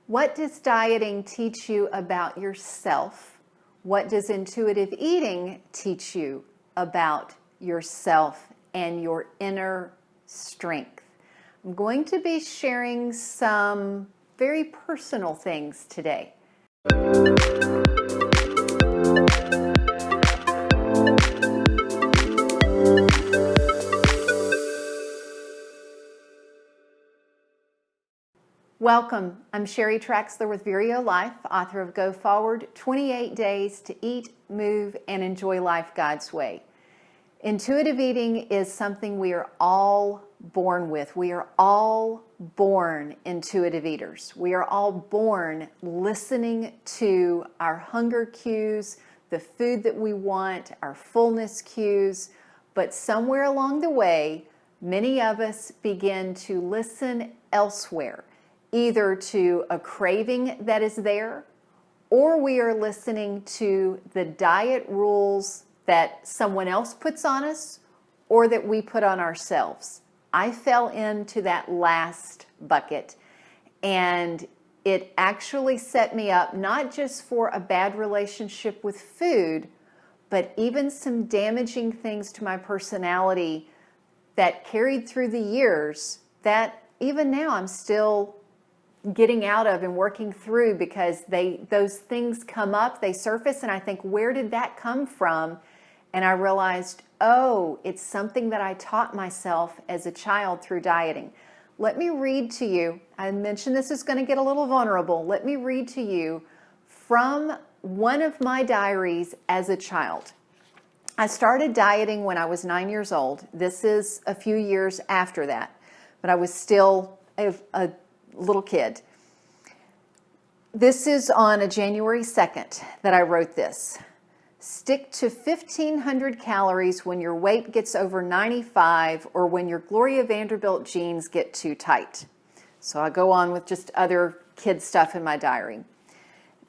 What does dieting teach you about yourself? What does intuitive eating teach you about yourself and your inner strength? I'm going to be sharing some very personal things today. Welcome. I'm Sheri Traxler with ViREO Life, author of Go Forward, 28 Days to Eat, Move, and Enjoy Life God's Way. Intuitive eating is something we are all born with. We are all born intuitive eaters. We are all born listening to our hunger cues, the food that we want, our fullness cues, but somewhere along the way, many of us begin to listen elsewhere, either to a craving that is there, or we are listening to the diet rules that someone else puts on us or that we put on ourselves. I fell into that last bucket, and it actually set me up not just for a bad relationship with food, but even some damaging things to my personality that carried through the years that even now I'm still getting out of and working through, because those things come up, they surface, and I think, where did that come from? And I realized, oh, it's something that I taught myself as a child through dieting. Let me read to you, I mentioned this is going to get a little vulnerable. Let me read to you from one of my diaries as a child. I started dieting when I was 9 years old. This is a few years after that, but I was still a little kid. This is on a January 2nd that I wrote this. Stick to 1,500 calories when your weight gets over 95 or when your Gloria Vanderbilt jeans get too tight. So I go on with just other kid stuff in my diary.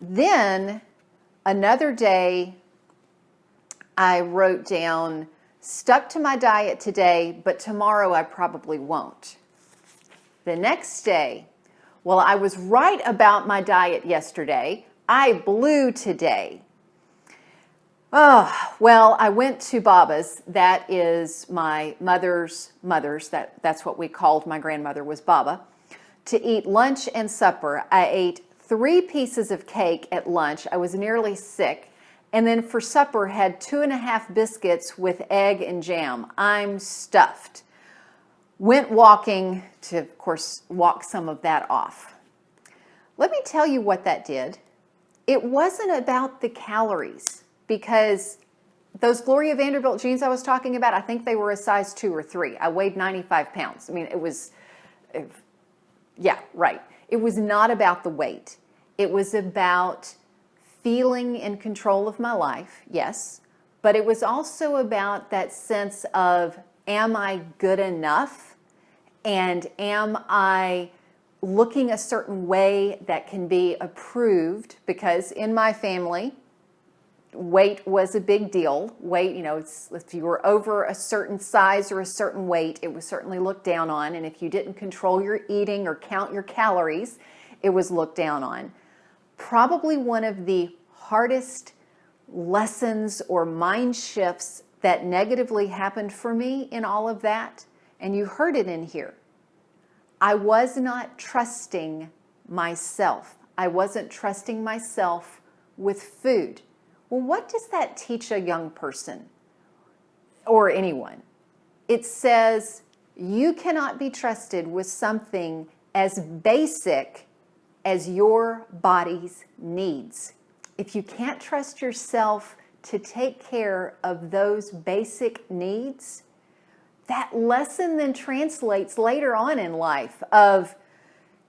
Then another day I wrote down, stuck to my diet today, but tomorrow I probably won't. The next day, well, I was right about my diet yesterday. I blew today. Oh, well, I went to Baba's. That is my mother's. That's what we called my grandmother, was Baba, to eat lunch and supper. I ate 3 pieces of cake at lunch. I was nearly sick. And then for supper, had 2.5 biscuits with egg and jam. I'm stuffed. Went walking to, of course, walk some of that off. Let me tell you what that did. It wasn't about the calories, because those Gloria Vanderbilt jeans I was talking about, I think they were a size 2 or 3. I weighed 95 pounds. I mean, yeah, right. It was not about the weight. It was about feeling in control of my life, yes, but it was also about that sense of, am I good enough? And am I looking a certain way that can be approved? Because in my family, weight was a big deal. Weight, if you were over a certain size or a certain weight, it was certainly looked down on. And if you didn't control your eating or count your calories, it was looked down on. Probably one of the hardest lessons or mind shifts that negatively happened for me in all of that, and you heard it in here. I was not trusting myself. I wasn't trusting myself with food. Well, what does that teach a young person or anyone? It says you cannot be trusted with something as basic as your body's needs. If you can't trust yourself to take care of those basic needs, that lesson then translates later on in life of,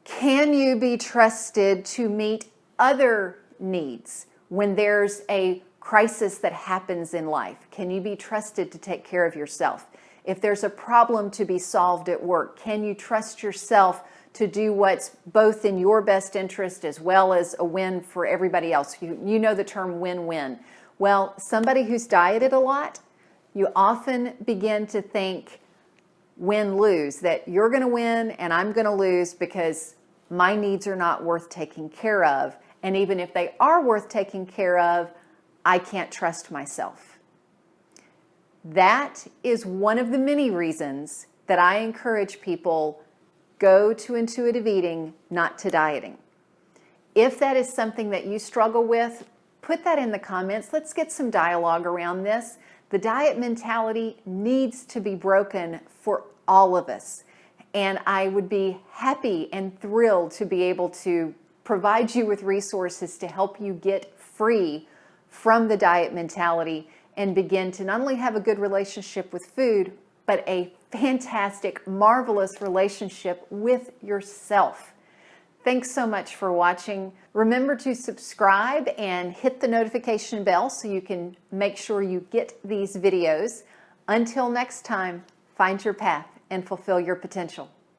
can you be trusted to meet other needs when there's a crisis that happens in life? Can you be trusted to take care of yourself? If there's a problem to be solved at work, can you trust yourself to do what's both in your best interest as well as a win for everybody else? You know the term win-win. Well, somebody who's dieted a lot, you often begin to think win-lose, that you're going to win and I'm going to lose because my needs are not worth taking care of. And even if they are worth taking care of, I can't trust myself. That is one of the many reasons that I encourage people go to intuitive eating, not to dieting. If that is something that you struggle with, put that in the comments. Let's get some dialogue around this. The diet mentality needs to be broken for all of us. And I would be happy and thrilled to be able to provide you with resources to help you get free from the diet mentality and begin to not only have a good relationship with food, but a fantastic, marvelous relationship with yourself. Thanks so much for watching. Remember to subscribe and hit the notification bell so you can make sure you get these videos. Until next time, find your path and fulfill your potential.